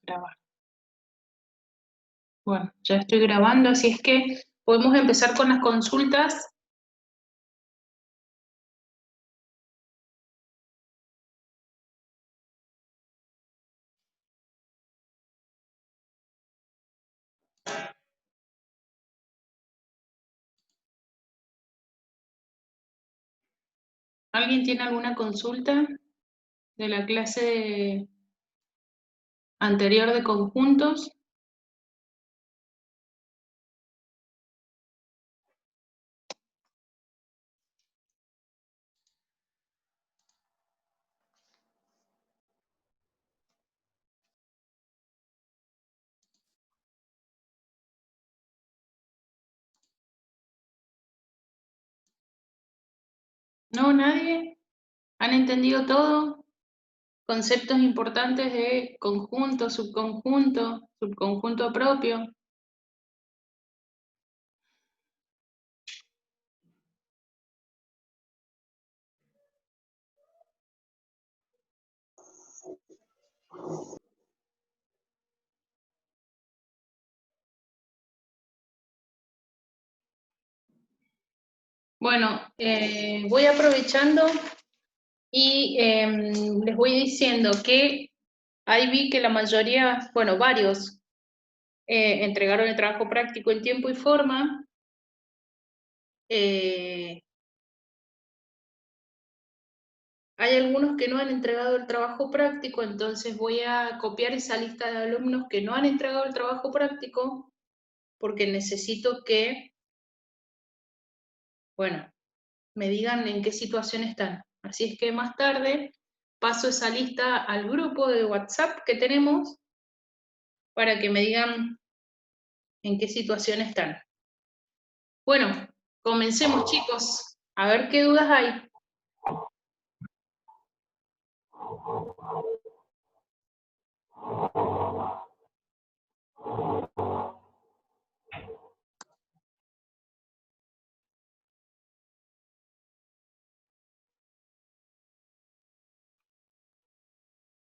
Grabar. Bueno, ya estoy grabando, así es que podemos empezar con las consultas. ¿Alguien tiene alguna consulta de la clase anterior de conjuntos? ¿No? ¿Nadie? ¿Han entendido todo? Conceptos importantes de conjunto, subconjunto, subconjunto propio. Bueno, voy aprovechando y les voy diciendo que ahí vi que la mayoría, bueno, varios, entregaron el trabajo práctico en tiempo y forma. Hay algunos que no han entregado el trabajo práctico, entonces voy a copiar esa lista de alumnos que no han entregado el trabajo práctico, porque necesito que, bueno, me digan en qué situación están. Así es que más tarde paso esa lista al grupo de WhatsApp que tenemos para que me digan en qué situación están. Bueno, comencemos, chicos. A ver qué dudas hay.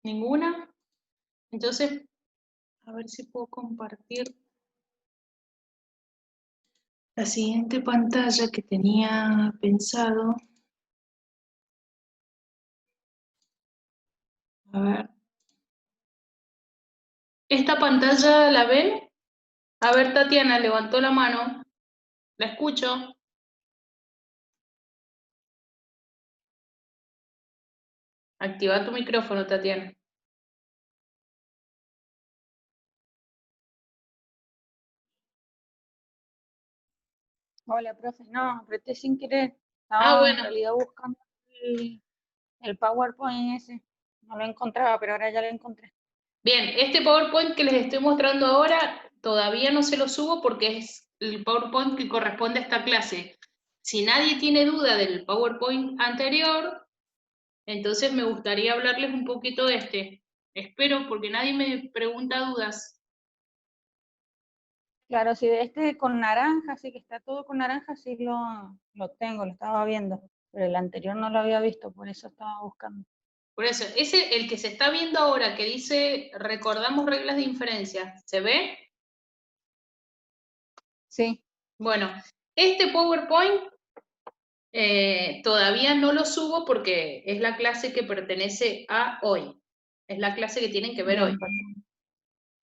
¿Ninguna? Entonces, a ver si puedo compartir la siguiente pantalla que tenía pensado. A ver. ¿Esta pantalla la ven? A ver, Tatiana, levantó la mano. La escucho. Activa tu micrófono, Tatiana. Hola, profe. No, apreté sin querer. Ah, Estaba en bueno. realidad buscando el PowerPoint ese. No lo encontraba, pero ahora ya lo encontré. Bien, este PowerPoint que les estoy mostrando ahora todavía no se lo subo porque es el PowerPoint que corresponde a esta clase. Si nadie tiene duda del PowerPoint anterior, entonces me gustaría hablarles un poquito de este. Espero porque nadie me pregunta dudas. Claro, si de este con naranja, sí que está todo con naranja, sí lo tengo, lo estaba viendo. Pero el anterior no lo había visto, por eso estaba buscando. Por eso, ese, el que se está viendo ahora, que dice recordamos reglas de inferencia, ¿se ve? Sí. Bueno, este PowerPoint todavía no lo subo porque es la clase que pertenece a hoy. Es la clase que tienen que ver hoy. Bien, perfecto.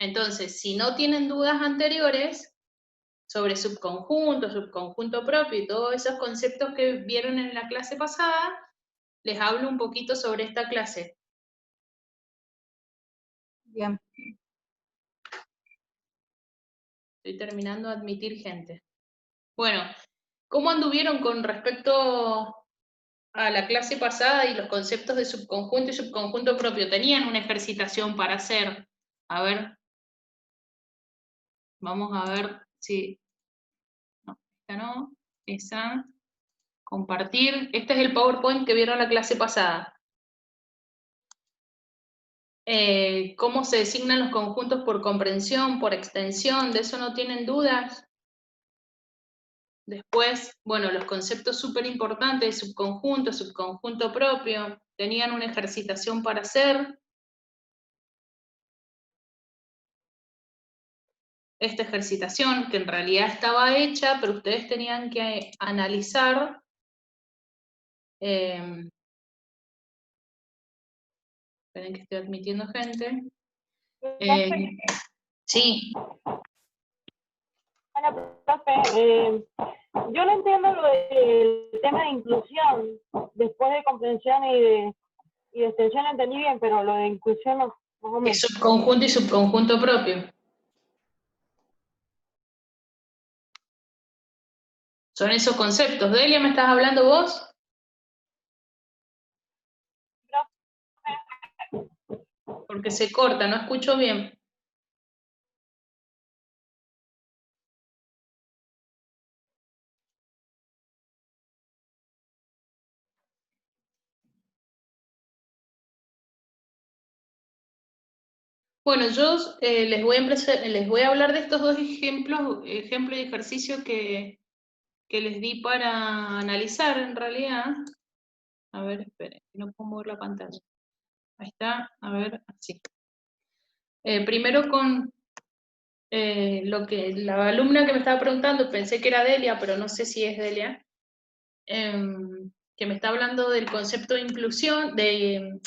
Entonces, si no tienen dudas anteriores sobre subconjunto, subconjunto propio y todos esos conceptos que vieron en la clase pasada, les hablo un poquito sobre esta clase. Bien. Estoy terminando de admitir gente. Bueno, ¿cómo anduvieron con respecto a la clase pasada y los conceptos de subconjunto y subconjunto propio? ¿Tenían una ejercitación para hacer? A ver, vamos a ver si... No, esta no, esa. Compartir. Este es el PowerPoint que vieron la clase pasada. ¿Cómo se designan los conjuntos por comprensión, por extensión? ¿De eso no tienen dudas? Después, bueno, los conceptos súper importantes de subconjunto, subconjunto propio, tenían una ejercitación para hacer. esta ejercitación, que en realidad estaba hecha, pero ustedes tenían que analizar esperen que estoy admitiendo gente. Sí. Bueno, profe, yo no entiendo lo del tema de inclusión. Después de comprensión y de extensión entendí bien, pero lo de inclusión no, más o menos. Es subconjunto y subconjunto propio. Son esos conceptos. Delia, ¿me estás hablando vos? Porque se corta, no escucho bien. Bueno, yo les voy a hablar de estos dos ejemplo y ejercicio que les di para analizar en realidad. A ver, esperen, no puedo mover la pantalla. Ahí está, a ver, así. Primero con lo que la alumna que me estaba preguntando, pensé que era Delia, pero no sé si es Delia, que me está hablando del concepto de inclusión, de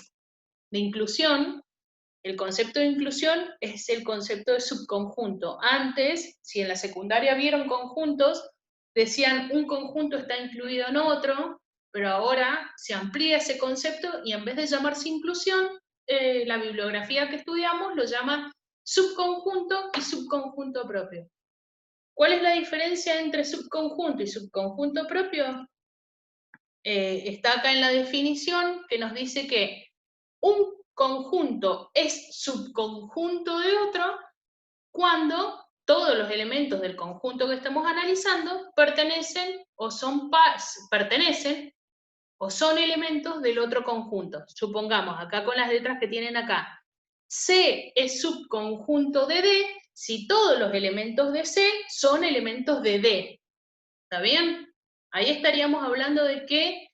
inclusión. El concepto de inclusión es el concepto de subconjunto. Antes, si en la secundaria vieron conjuntos, decían un conjunto está incluido en otro, pero ahora se amplía ese concepto y en vez de llamarse inclusión, la bibliografía que estudiamos lo llama subconjunto y subconjunto propio. ¿Cuál es la diferencia entre subconjunto y subconjunto propio? Está acá en la definición que nos dice que un conjunto es subconjunto de otro cuando todos los elementos del conjunto que estamos analizando pertenecen o son elementos del otro conjunto. Supongamos, acá con las letras que tienen acá, C es subconjunto de D si todos los elementos de C son elementos de D. ¿Está bien? Ahí estaríamos hablando de que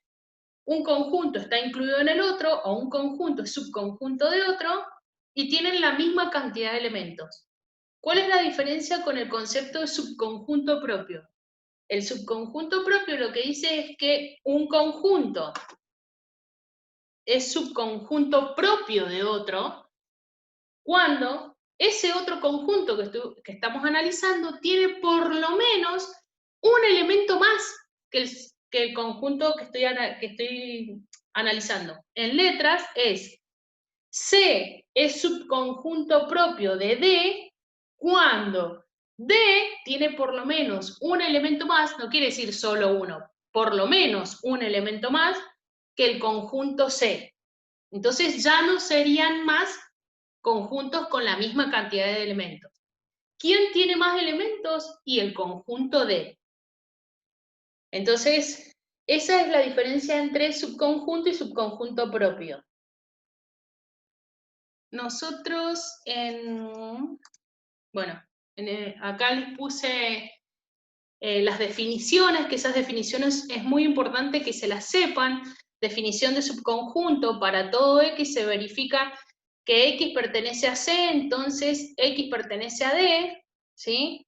un conjunto está incluido en el otro, o un conjunto es subconjunto de otro, y tienen la misma cantidad de elementos. ¿Cuál es la diferencia con el concepto de subconjunto propio? El subconjunto propio lo que dice es que un conjunto es subconjunto propio de otro cuando ese otro conjunto que estamos analizando tiene por lo menos un elemento más que el conjunto que estoy analizando. En letras es C es subconjunto propio de D cuando D tiene por lo menos un elemento más, no quiere decir solo uno, por lo menos un elemento más que el conjunto C. Entonces ya no serían más conjuntos con la misma cantidad de elementos. ¿Quién tiene más elementos? Y el conjunto D. Entonces, esa es la diferencia entre subconjunto y subconjunto propio. Nosotros acá les puse las definiciones, que esas definiciones es muy importante que se las sepan. Definición de subconjunto, para todo X se verifica que X pertenece a C, entonces X pertenece a D, ¿sí?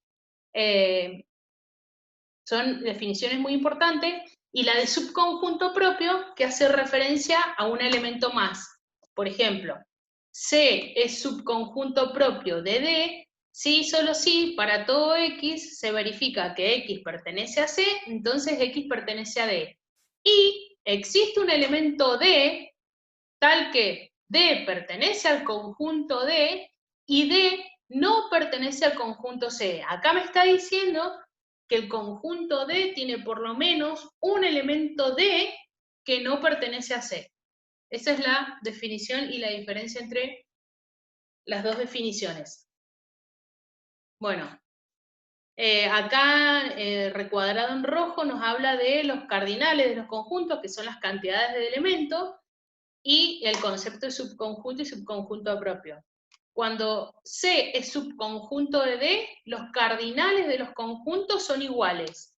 Son definiciones muy importantes, y la de subconjunto propio, que hace referencia a un elemento más. Por ejemplo, C es subconjunto propio de D, si solo si para todo X se verifica que X pertenece a C, entonces X pertenece a D. Y existe un elemento D, tal que D pertenece al conjunto D, y D no pertenece al conjunto C. Acá me está diciendo que el conjunto D tiene por lo menos un elemento D que no pertenece a C. Esa es la definición y la diferencia entre las dos definiciones. Bueno, acá recuadrado en rojo nos habla de los cardinales de los conjuntos, que son las cantidades de elementos, y el concepto de subconjunto y subconjunto propio. Cuando C es subconjunto de D, los cardinales de los conjuntos son iguales.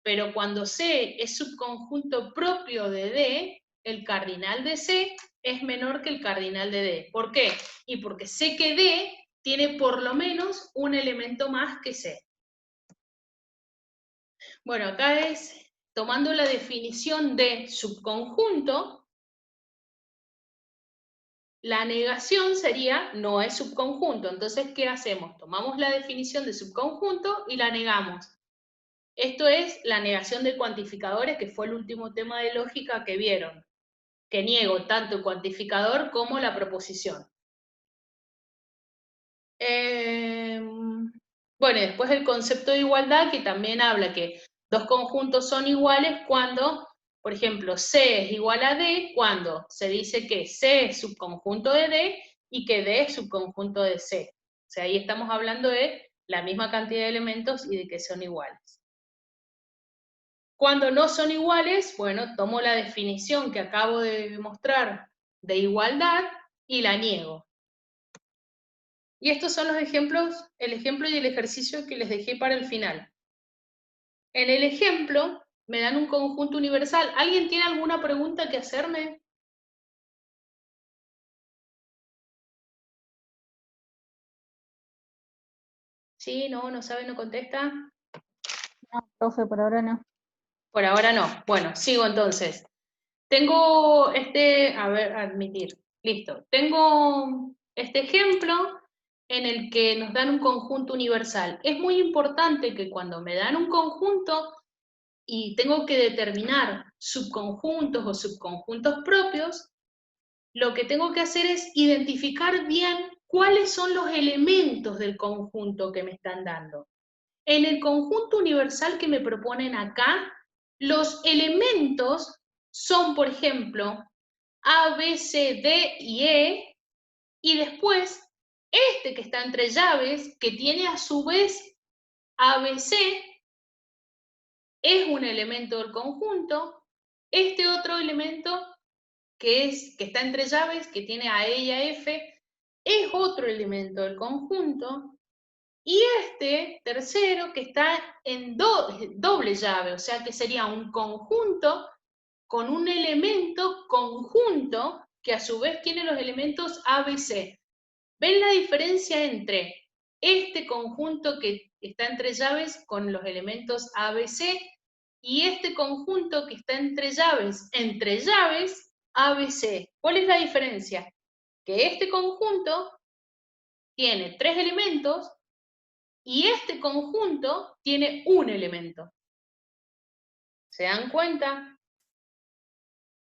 Pero cuando C es subconjunto propio de D, el cardinal de C es menor que el cardinal de D. ¿Por qué? Y porque sé que D tiene por lo menos un elemento más que C. Bueno, acá es tomando la definición de subconjunto, la negación sería no es subconjunto. Entonces, ¿qué hacemos? Tomamos la definición de subconjunto y la negamos. Esto es la negación de cuantificadores, que fue el último tema de lógica que vieron, que niego tanto el cuantificador como la proposición. Bueno, y después el concepto de igualdad, que también habla que dos conjuntos son iguales cuando, por ejemplo, C es igual a D, cuando se dice que C es subconjunto de D y que D es subconjunto de C. O sea, ahí estamos hablando de la misma cantidad de elementos y de que son iguales. Cuando no son iguales, bueno, tomo la definición que acabo de mostrar de igualdad y la niego. Y estos son los ejemplos, el ejemplo y el ejercicio que les dejé para el final. En el ejemplo, me dan un conjunto universal. ¿Alguien tiene alguna pregunta que hacerme? ¿Sí? ¿No? ¿No sabe? ¿No contesta? No, profe, por ahora no. Por ahora no. Bueno, sigo entonces. Tengo admitir. Listo. Tengo este ejemplo en el que nos dan un conjunto universal. Es muy importante que cuando me dan un conjunto y tengo que determinar subconjuntos o subconjuntos propios, lo que tengo que hacer es identificar bien cuáles son los elementos del conjunto que me están dando. En el conjunto universal que me proponen acá, los elementos son, por ejemplo, A, B, C, D y E, y después este que está entre llaves, que tiene a su vez A, B, C, es un elemento del conjunto. Este otro elemento que está entre llaves, que tiene a E y a F, es otro elemento del conjunto. Y este tercero que está en doble llave, o sea que sería un conjunto con un elemento conjunto que a su vez tiene los elementos ABC. ¿Ven la diferencia entre este conjunto que está entre llaves con los elementos ABC y este conjunto que está entre llaves ABC? ¿Cuál es la diferencia? Que este conjunto tiene 3 elementos y este conjunto tiene un elemento. ¿Se dan cuenta?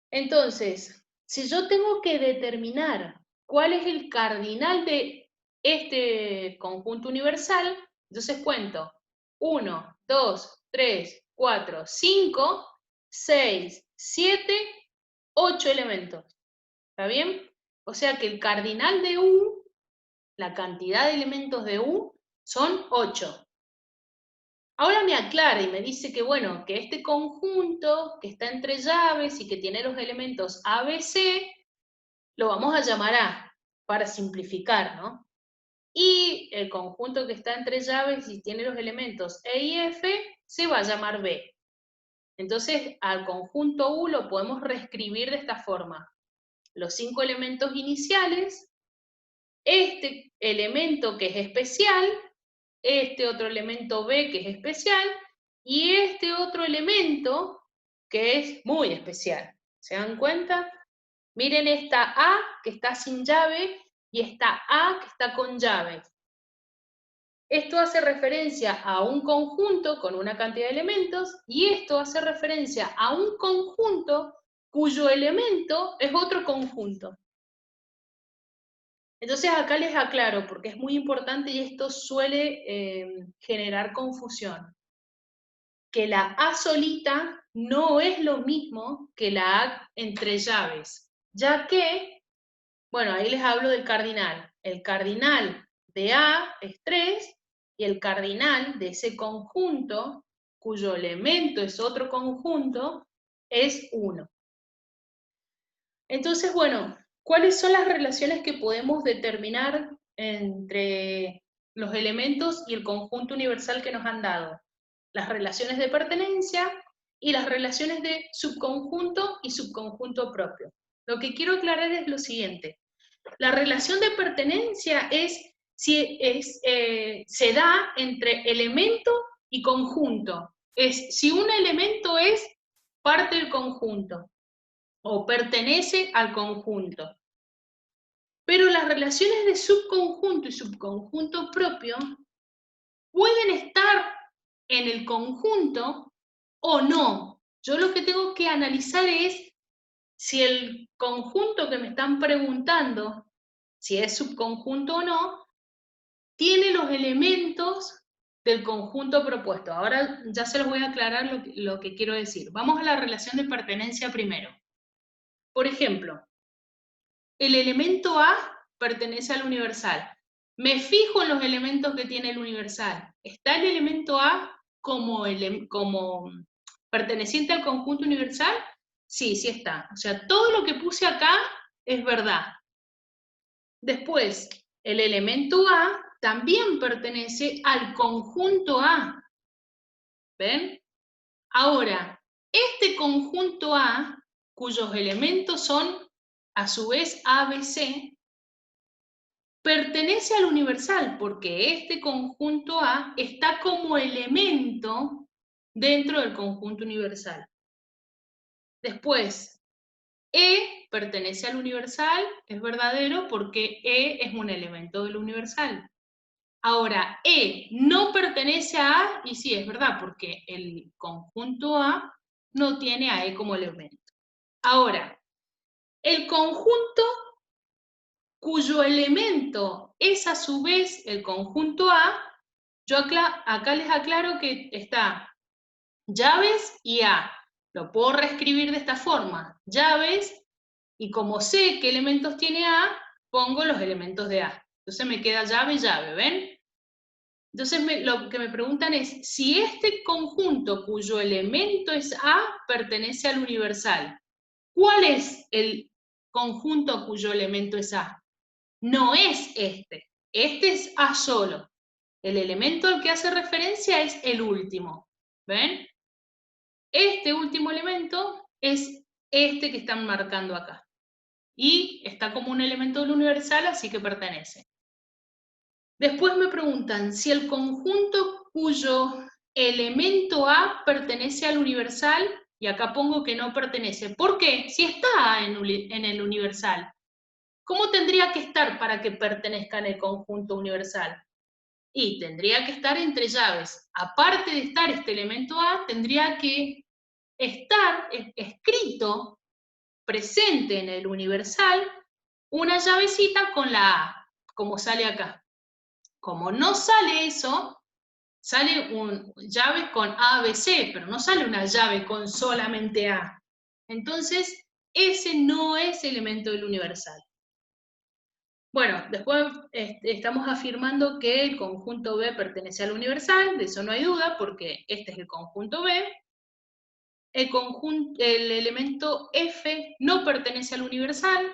Entonces, si yo tengo que determinar cuál es el cardinal de este conjunto universal, entonces cuento 1, 2, 3, 4, 5, 6, 7, 8 elementos. ¿Está bien? O sea que el cardinal de U, la cantidad de elementos de U, son 8. Ahora me aclara y me dice que, bueno, que este conjunto que está entre llaves y que tiene los elementos A, B, C, lo vamos a llamar A, para simplificar, ¿no? Y el conjunto que está entre llaves y tiene los elementos E y F, se va a llamar B. Entonces, al conjunto U lo podemos reescribir de esta forma. Los 5 elementos iniciales, este elemento que es especial, este otro elemento B que es especial, y este otro elemento que es muy especial. ¿Se dan cuenta? Miren esta A que está sin llave y esta A que está con llave. Esto hace referencia a un conjunto con una cantidad de elementos y esto hace referencia a un conjunto cuyo elemento es otro conjunto. Entonces acá les aclaro, porque es muy importante y esto suele generar confusión, que la A solita no es lo mismo que la A entre llaves, ya que, bueno, ahí les hablo del cardinal. El cardinal de A es 3 y el cardinal de ese conjunto, cuyo elemento es otro conjunto, es 1. Entonces, bueno, ¿cuáles son las relaciones que podemos determinar entre los elementos y el conjunto universal que nos han dado? Las relaciones de pertenencia y las relaciones de subconjunto y subconjunto propio. Lo que quiero aclarar es lo siguiente. La relación de pertenencia es se da entre elemento y conjunto. Es si un elemento es parte del conjunto o pertenece al conjunto. Pero las relaciones de subconjunto y subconjunto propio pueden estar en el conjunto o no. Yo lo que tengo que analizar es si el conjunto que me están preguntando, si es subconjunto o no, tiene los elementos del conjunto propuesto. Ahora ya se los voy a aclarar lo que quiero decir. Vamos a la relación de pertenencia primero. Por ejemplo, el elemento A pertenece al universal. Me fijo en los elementos que tiene el universal. ¿Está el elemento A como perteneciente al conjunto universal? Sí, sí está. O sea, todo lo que puse acá es verdad. Después, el elemento A también pertenece al conjunto A. ¿Ven? Ahora, este conjunto A, cuyos elementos son a su vez A, B, C, pertenece al universal porque este conjunto A está como elemento dentro del conjunto universal. Después, E pertenece al universal, es verdadero porque E es un elemento del universal. Ahora, E no pertenece a A, y sí, es verdad, porque el conjunto A no tiene a E como elemento. Ahora, el conjunto cuyo elemento es a su vez el conjunto A, yo acá les aclaro que está llaves y A. Lo puedo reescribir de esta forma, llaves, y como sé qué elementos tiene A, pongo los elementos de A. Entonces me queda llave, llave, ¿ven? Entonces lo que me preguntan es, si este conjunto cuyo elemento es A pertenece al universal, ¿cuál es el conjunto cuyo elemento es A? No es este es A solo. El elemento al que hace referencia es el último, ¿ven? Este último elemento es este que están marcando acá. Y está como un elemento del universal, así que pertenece. Después me preguntan si el conjunto cuyo elemento A pertenece al universal, y acá pongo que no pertenece. ¿Por qué? Si está A en el universal, ¿cómo tendría que estar para que pertenezca en el conjunto universal? Y tendría que estar entre llaves. Aparte de estar este elemento A, tendría que estar escrito, presente en el universal, una llavecita con la A, como sale acá. Como no sale eso, sale llave con A, B, C, pero no sale una llave con solamente A. Entonces, ese no es elemento del universal. Bueno, después estamos afirmando que el conjunto B pertenece al universal, de eso no hay duda, porque este es el conjunto B. El elemento F no pertenece al universal,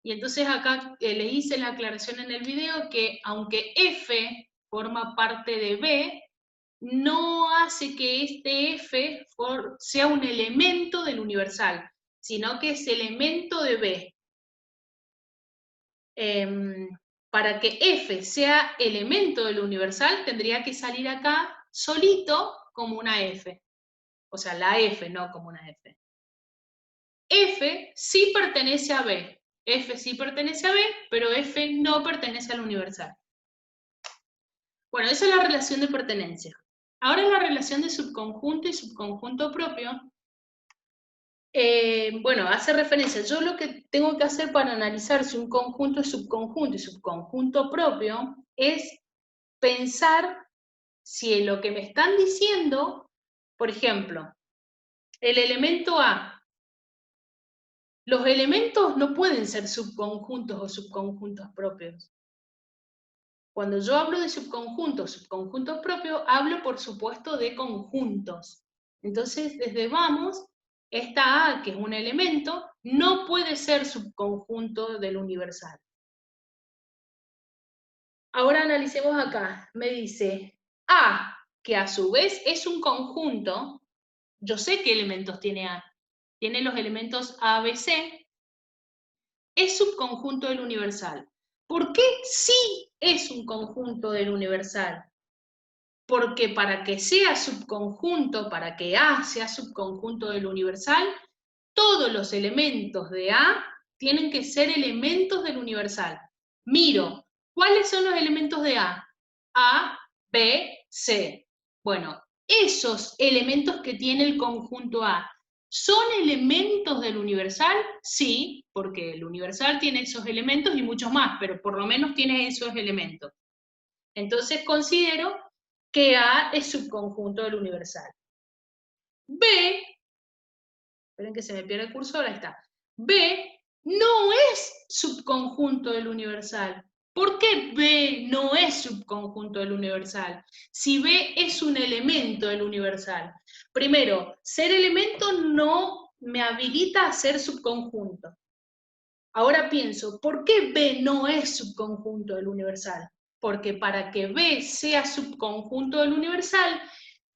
y entonces acá les hice la aclaración en el video que aunque F forma parte de B, no hace que este F sea un elemento del universal, sino que es elemento de B. Para que F sea elemento del universal, tendría que salir acá solito como una F. O sea, la F, no como una F. F sí pertenece a B. F sí pertenece a B, pero F no pertenece al universal. Bueno, esa es la relación de pertenencia. Ahora la relación de subconjunto y subconjunto propio. Bueno, hace referencia, yo lo que tengo que hacer para analizar si un conjunto es subconjunto y subconjunto propio es pensar si lo que me están diciendo, por ejemplo, el elemento A, los elementos no pueden ser subconjuntos o subconjuntos propios. Cuando yo hablo de subconjuntos, subconjuntos propios, hablo por supuesto de conjuntos. Entonces, desde vamos, esta A, que es un elemento, no puede ser subconjunto del universal. Ahora analicemos acá. Me dice A, que a su vez es un conjunto. Yo sé qué elementos tiene A. Tiene los elementos A, B, C. Es subconjunto del universal. ¿Por qué sí es un conjunto del universal? Porque para que sea subconjunto, para que A sea subconjunto del universal, todos los elementos de A tienen que ser elementos del universal. Miro, ¿cuáles son los elementos de A? A, B, C. Bueno, esos elementos que tiene el conjunto A, ¿son elementos del universal? Sí, porque el universal tiene esos elementos y muchos más, pero por lo menos tiene esos elementos. Entonces considero que A es subconjunto del universal. B, esperen que se me pierde el cursor, ahí está. B no es subconjunto del universal. ¿Por qué B no es subconjunto del universal? Si B es un elemento del universal. Primero, ser elemento no me habilita a ser subconjunto. Ahora pienso, ¿por qué B no es subconjunto del universal? Porque para que B sea subconjunto del universal,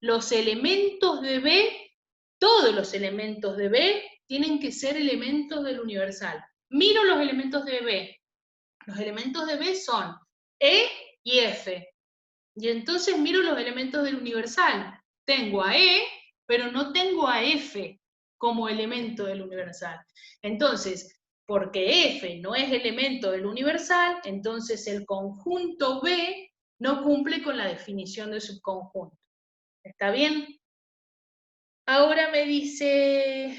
los elementos de B, todos los elementos de B, tienen que ser elementos del universal. Miro los elementos de B. Los elementos de B son E y F. Y entonces miro los elementos del universal. Tengo a E, pero no tengo a F como elemento del universal. Entonces, porque F no es elemento del universal, entonces el conjunto B no cumple con la definición de subconjunto. ¿Está bien? Ahora me dice,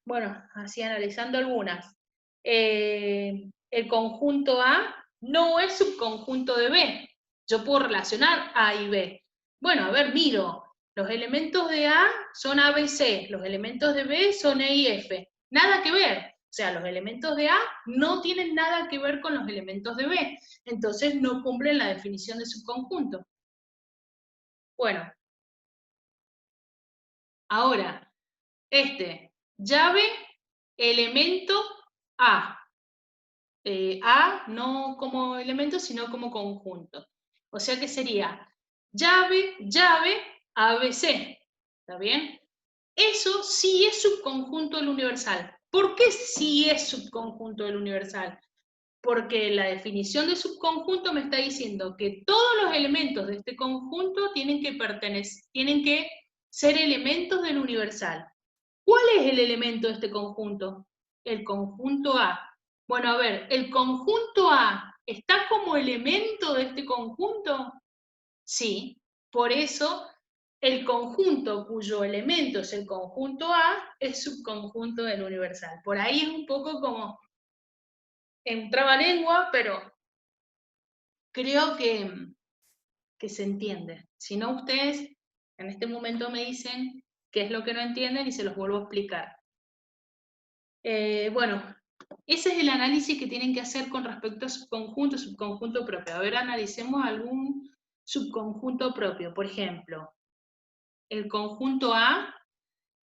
bueno, así analizando algunas, el conjunto A no es subconjunto de B. Yo puedo relacionar A y B. Bueno, a ver, miro. Los elementos de A son A, B, C. Los elementos de B son E y F. Nada que ver. O sea, los elementos de A no tienen nada que ver con los elementos de B. Entonces no cumplen la definición de subconjunto. Bueno. Ahora, llave, elemento A. A no como elemento, sino como conjunto. O sea que sería llave, llave, ABC. ¿Está bien? Eso sí es subconjunto del universal. ¿Por qué sí es subconjunto del universal? Porque la definición de subconjunto me está diciendo que todos los elementos de este conjunto tienen que ser elementos del universal. ¿Cuál es el elemento de este conjunto? El conjunto A. Bueno, a ver, ¿el conjunto A está como elemento de este conjunto? Sí, por eso el conjunto cuyo elemento es el conjunto A es subconjunto del universal. Por ahí es un poco como en trabalengua, pero creo que se entiende. Si no, ustedes en este momento me dicen qué es lo que no entienden y se los vuelvo a explicar. Bueno, ese es el análisis que tienen que hacer con respecto a subconjunto propio. A ver, analicemos algún subconjunto propio. Por ejemplo, el conjunto A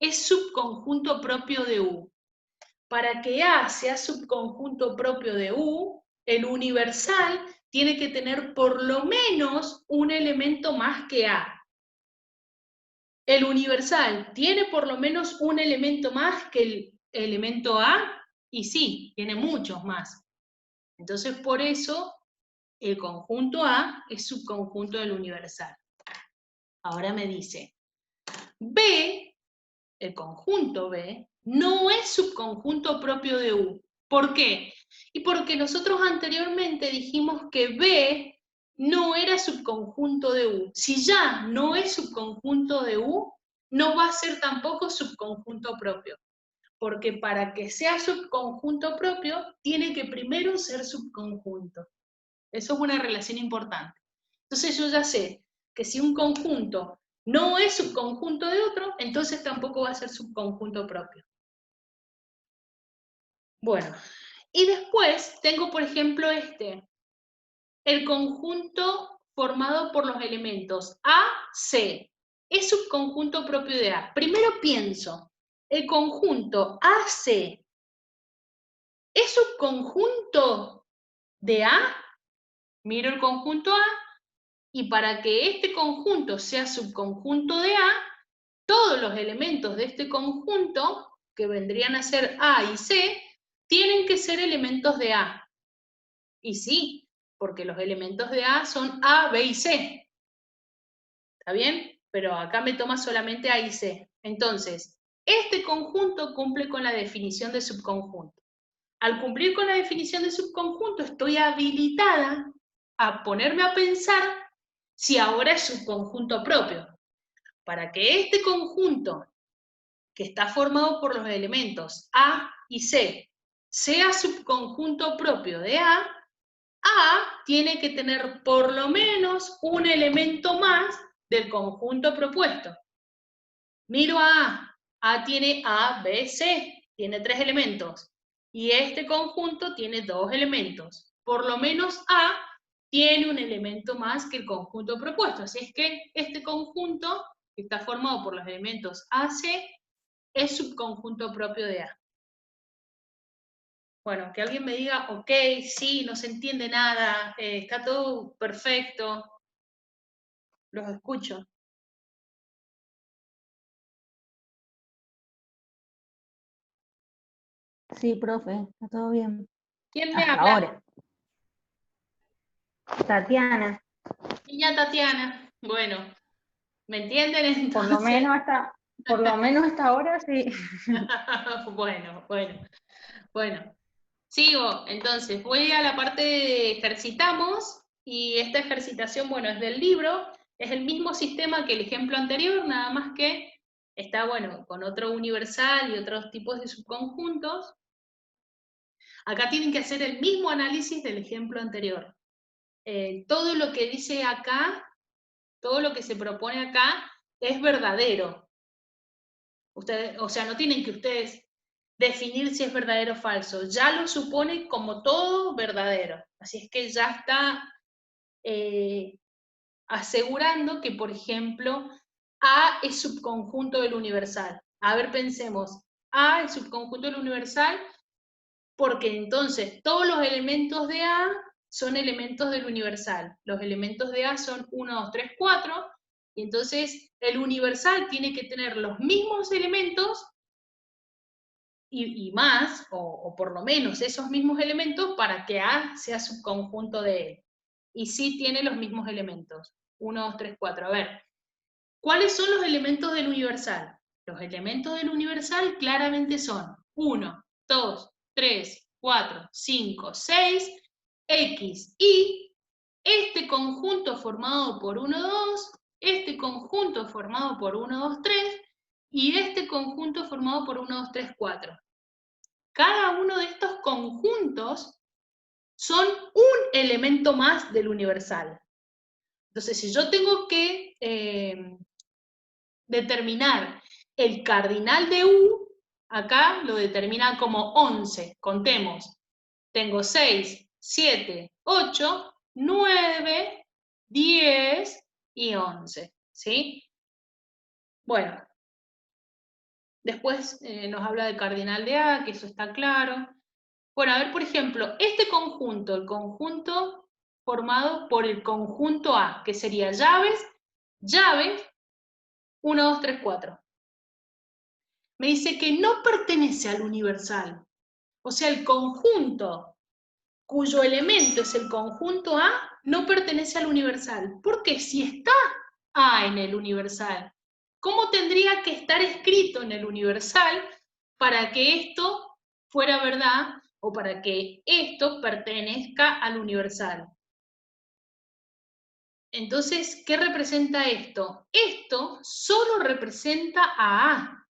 es subconjunto propio de U. Para que A sea subconjunto propio de U, el universal tiene que tener por lo menos un elemento más que A. El universal tiene por lo menos un elemento más que el elemento A, y sí, tiene muchos más. Entonces, por eso, el conjunto A es subconjunto del universal. Ahora me dice, B, el conjunto B, no es subconjunto propio de U. ¿Por qué? Y porque nosotros anteriormente dijimos que B no era subconjunto de U. Si ya no es subconjunto de U, no va a ser tampoco subconjunto propio. Porque para que sea subconjunto propio, tiene que primero ser subconjunto. Eso es una relación importante. Entonces yo ya sé que si un conjunto no es subconjunto de otro, entonces tampoco va a ser subconjunto propio. Bueno, y después tengo, por ejemplo, el conjunto formado por los elementos A, C. Es subconjunto propio de A. Primero pienso, el conjunto AC, ¿es subconjunto de A? Miro el conjunto A, y para que este conjunto sea subconjunto de A, todos los elementos de este conjunto, que vendrían a ser A y C, tienen que ser elementos de A. Y sí, porque los elementos de A son A, B y C. ¿Está bien? Pero acá me toma solamente A y C. Entonces, este conjunto cumple con la definición de subconjunto. Al cumplir con la definición de subconjunto, estoy habilitada a ponerme a pensar si ahora es subconjunto propio. Para que este conjunto, que está formado por los elementos A y C, sea subconjunto propio de A tiene que tener por lo menos un elemento más del conjunto propuesto. Miro a A tiene A, B, C, tiene 3 elementos. Y este conjunto tiene 2 elementos. Por lo menos A tiene un elemento más que el conjunto propuesto. Así es que este conjunto, que está formado por los elementos A, C, es subconjunto propio de A. Bueno, que alguien me diga, ok, sí, no se entiende nada, está todo perfecto. Los escucho. Sí, profe, está todo bien. ¿Quién me Hasta habla? ahora. Tatiana. Niña Tatiana. Bueno, ¿me entienden entonces? Por lo menos hasta ahora sí. Bueno. Sigo, entonces, voy a la parte de ejercitamos, y esta ejercitación, bueno, es del libro, es el mismo sistema que el ejemplo anterior, nada más que está, bueno, con otro universal y otros tipos de subconjuntos. Acá tienen que hacer el mismo análisis del ejemplo anterior. Todo lo que dice acá, todo lo que se propone acá, es verdadero. Ustedes, o sea, no tienen que ustedes definir si es verdadero o falso, ya lo supone como todo verdadero. Así es que ya está asegurando que, por ejemplo, A es subconjunto del universal. A ver, pensemos, A es subconjunto del universal porque entonces todos los elementos de A son elementos del universal. Los elementos de A son 1, 2, 3, 4, y entonces el universal tiene que tener los mismos elementos y más, o por lo menos esos mismos elementos para que A sea subconjunto de él. Y sí tiene los mismos elementos. 1, 2, 3, 4. A ver, ¿cuáles son los elementos del universal? Los elementos del universal claramente son 1, 2, 3, 4, 5, 6, X. Y este conjunto formado por 1, 2, este conjunto formado por 1, 2, 3, y este conjunto formado por 1, 2, 3, 4. Cada uno de estos conjuntos son un elemento más del universal. Entonces, si yo tengo que determinar el cardinal de U, acá lo determina como 11. Contemos. Tengo 6, 7, 8, 9, 10 y 11. ¿Sí? Bueno, después nos habla del cardinal de A, que eso está claro. Bueno, a ver, por ejemplo, este conjunto, el conjunto formado por el conjunto A, que sería llaves, 1, 2, 3, 4. Me dice que no pertenece al universal. O sea, el conjunto cuyo elemento es el conjunto A no pertenece al universal. Porque si está A en el universal, ¿cómo tendría que estar escrito en el universal para que esto fuera verdad o para que esto pertenezca al universal? Entonces, ¿qué representa esto? Esto solo representa a A.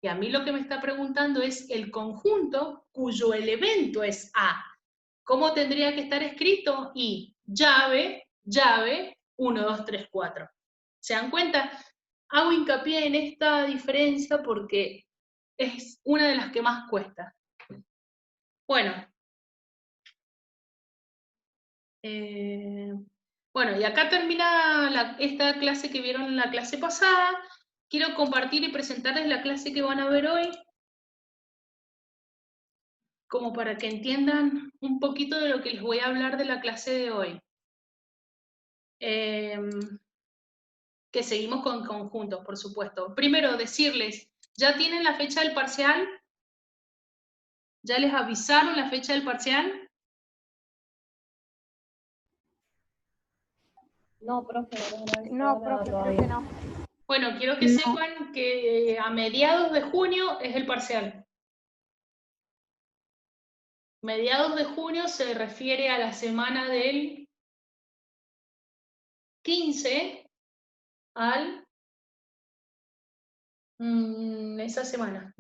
Y a mí lo que me está preguntando es el conjunto cuyo elemento es A. ¿Cómo tendría que estar escrito? Y llave, 1, 2, 3, 4. ¿Se dan cuenta? Hago hincapié en esta diferencia porque es una de las que más cuesta. Bueno. Bueno, y acá termina esta clase que vieron en la clase pasada. Quiero compartir y presentarles la clase que van a ver hoy, como para que entiendan un poquito de lo que les voy a hablar de la clase de hoy. Que seguimos con conjuntos, por supuesto. Primero, decirles, ¿ya tienen la fecha del parcial? ¿Ya les avisaron la fecha del parcial? No, profe, No, profe, creo que no. Bueno, quiero que No. sepan que a mediados de junio es el parcial. Mediados de junio se refiere a la semana del 15 al... esa semana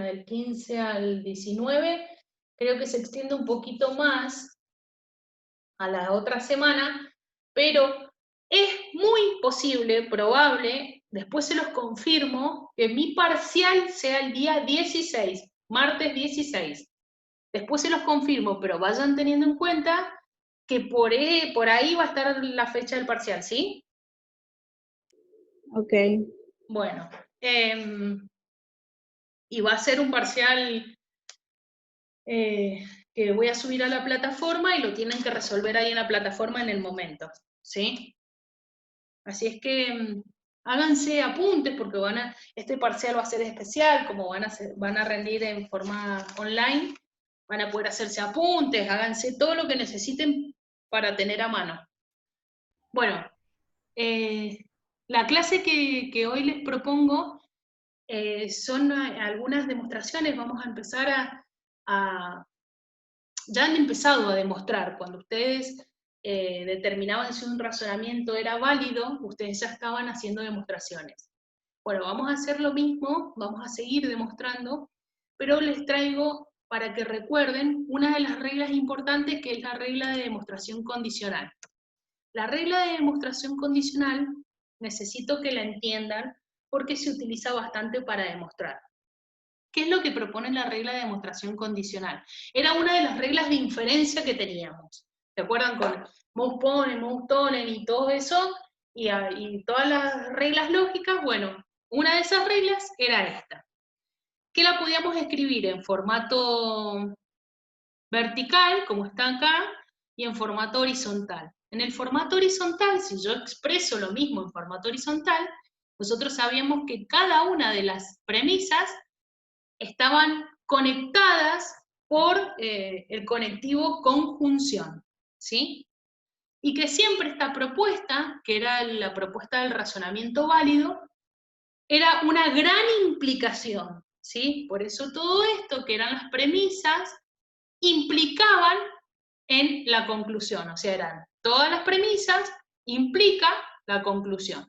del 15 al 19, creo que se extiende un poquito más a la otra semana, pero es muy posible, probable, después se los confirmo, que mi parcial sea el día 16, martes 16. Después se los confirmo, pero vayan teniendo en cuenta que por ahí va a estar la fecha del parcial, ¿sí? Ok. Bueno, y va a ser un parcial que voy a subir a la plataforma y lo tienen que resolver ahí en la plataforma en el momento, ¿sí? Así es que háganse apuntes porque este parcial va a ser especial, como van a rendir en forma online, van a poder hacerse apuntes, háganse todo lo que necesiten para tener a mano. Bueno, la clase que hoy les propongo son algunas demostraciones. Vamos a empezar ya han empezado a demostrar, cuando ustedes determinaban si un razonamiento era válido, ustedes ya estaban haciendo demostraciones. Bueno, vamos a hacer lo mismo, vamos a seguir demostrando, pero les traigo para que recuerden una de las reglas importantes, que es la regla de demostración condicional. La regla de demostración condicional necesito que la entiendan porque se utiliza bastante para demostrar. ¿Qué es lo que propone la regla de demostración condicional? Era una de las reglas de inferencia que teníamos. ¿Se acuerdan con Mouse-Ponen, Mouse-Tolen y todo eso? Y todas las reglas lógicas. Bueno, una de esas reglas era esta. Que la podíamos escribir en formato vertical, como está acá, y en formato horizontal. En el formato horizontal, si yo expreso lo mismo en formato horizontal, nosotros sabíamos que cada una de las premisas estaban conectadas por el conectivo conjunción, ¿sí? Y que siempre esta propuesta, que era la propuesta del razonamiento válido, era una gran implicación, ¿sí? Por eso todo esto, que eran las premisas, implicaban en la conclusión, o sea, eran todas las premisas, implica la conclusión.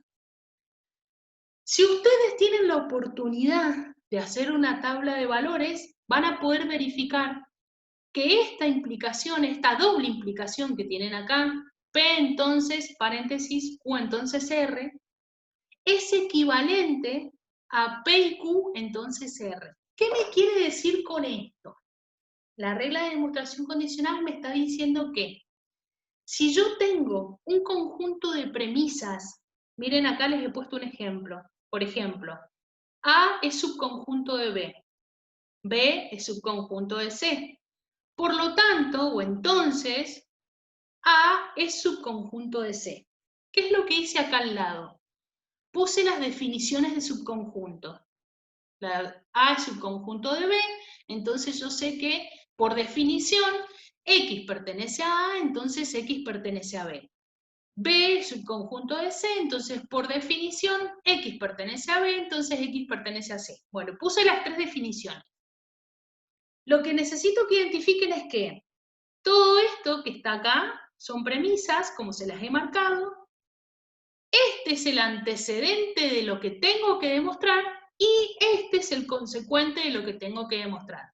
Si ustedes tienen la oportunidad de hacer una tabla de valores, van a poder verificar que esta implicación, esta doble implicación que tienen acá, P entonces, paréntesis, Q entonces R, es equivalente a P y Q entonces R. ¿Qué me quiere decir con esto? La regla de demostración condicional me está diciendo que si yo tengo un conjunto de premisas, miren acá les he puesto un ejemplo. Por ejemplo, A es subconjunto de B, B es subconjunto de C. Por lo tanto, o entonces, A es subconjunto de C. ¿Qué es lo que hice acá al lado? Puse las definiciones de subconjunto. A es subconjunto de B, entonces yo sé que, por definición, X pertenece a A, entonces X pertenece a B. B es subconjunto de C, entonces por definición X pertenece a B, entonces X pertenece a C. Bueno, puse las tres definiciones. Lo que necesito que identifiquen es que todo esto que está acá son premisas, como se las he marcado. Este es el antecedente de lo que tengo que demostrar y este es el consecuente de lo que tengo que demostrar.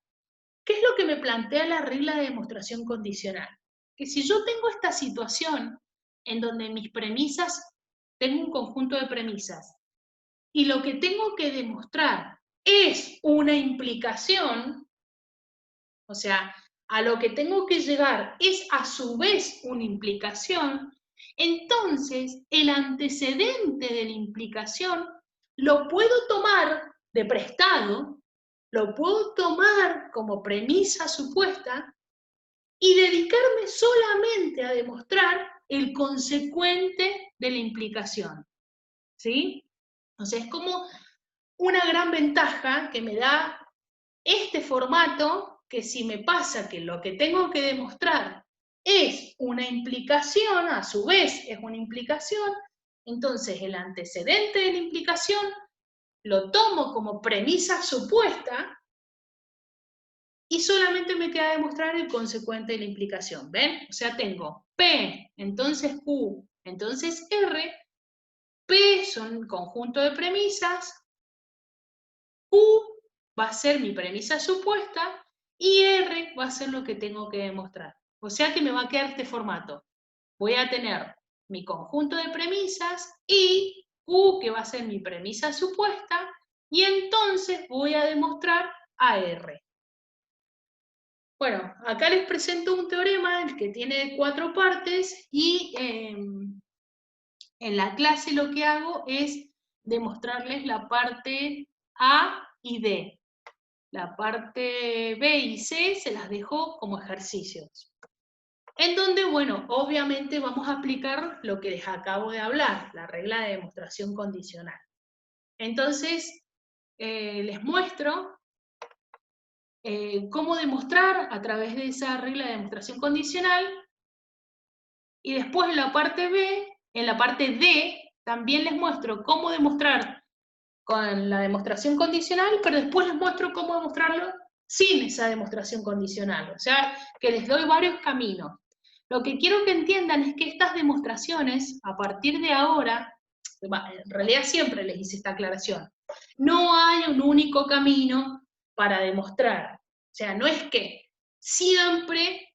¿Qué es lo que me plantea la regla de demostración condicional? Que si yo tengo esta situación en donde mis premisas, tengo un conjunto de premisas, y lo que tengo que demostrar es una implicación, o sea, a lo que tengo que llegar es a su vez una implicación, entonces el antecedente de la implicación lo puedo tomar de prestado, lo puedo tomar como premisa supuesta y dedicarme solamente a demostrar el consecuente de la implicación, ¿sí? O sea, es como una gran ventaja que me da este formato, que si me pasa que lo que tengo que demostrar es una implicación, a su vez es una implicación, entonces el antecedente de la implicación lo tomo como premisa supuesta y solamente me queda demostrar el consecuente de la implicación, ¿ven? O sea, tengo P, entonces Q, entonces R. P son un conjunto de premisas, Q va a ser mi premisa supuesta y R va a ser lo que tengo que demostrar. O sea que me va a quedar este formato. Voy a tener mi conjunto de premisas y Q, que va a ser mi premisa supuesta, y entonces voy a demostrar a R. Bueno, acá les presento un teorema que tiene 4 partes y en la clase lo que hago es demostrarles la parte A y D. La parte B y C se las dejo como ejercicios. En donde, bueno, obviamente vamos a aplicar lo que les acabo de hablar, la regla de demostración condicional. Entonces, les muestro cómo demostrar a través de esa regla de demostración condicional. Y después en la parte B, en la parte D, también les muestro cómo demostrar con la demostración condicional, pero después les muestro cómo demostrarlo sin esa demostración condicional. O sea, que les doy varios caminos. Lo que quiero que entiendan es que estas demostraciones, a partir de ahora, en realidad siempre les hice esta aclaración, no hay un único camino para demostrar. O sea, no es que siempre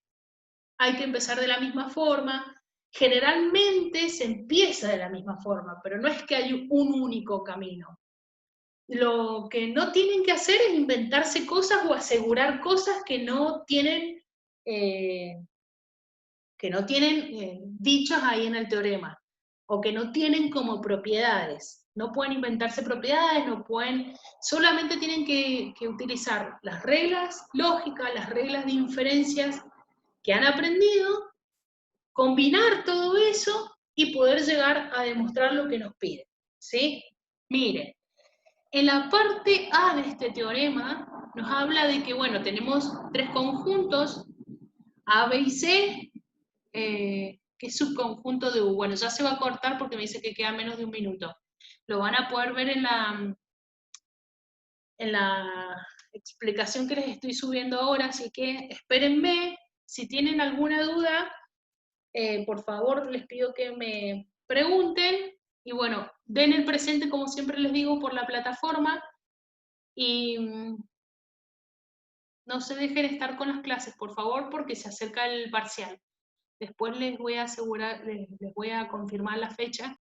hay que empezar de la misma forma. Generalmente se empieza de la misma forma, pero no es que hay un único camino. Lo que no tienen que hacer es inventarse cosas o asegurar cosas que no tienen dichas ahí en el teorema, o que no tienen como propiedades. No pueden inventarse propiedades, no pueden, solamente tienen que utilizar las reglas lógicas, las reglas de inferencias que han aprendido, combinar todo eso y poder llegar a demostrar lo que nos piden, ¿sí? Miren, en la parte A de este teorema nos habla de que, bueno, tenemos 3 conjuntos, A, B y C, que es subconjunto de U. Bueno, ya se va a cortar porque me dice que queda menos de 1 minuto. Lo van a poder ver en la explicación que les estoy subiendo ahora, así que espérenme. Si tienen alguna duda, por favor les pido que me pregunten. Y bueno, den el presente, como siempre les digo, por la plataforma. Y no se dejen estar con las clases, por favor, porque se acerca el parcial. Después les voy a asegurar, les voy a confirmar la fecha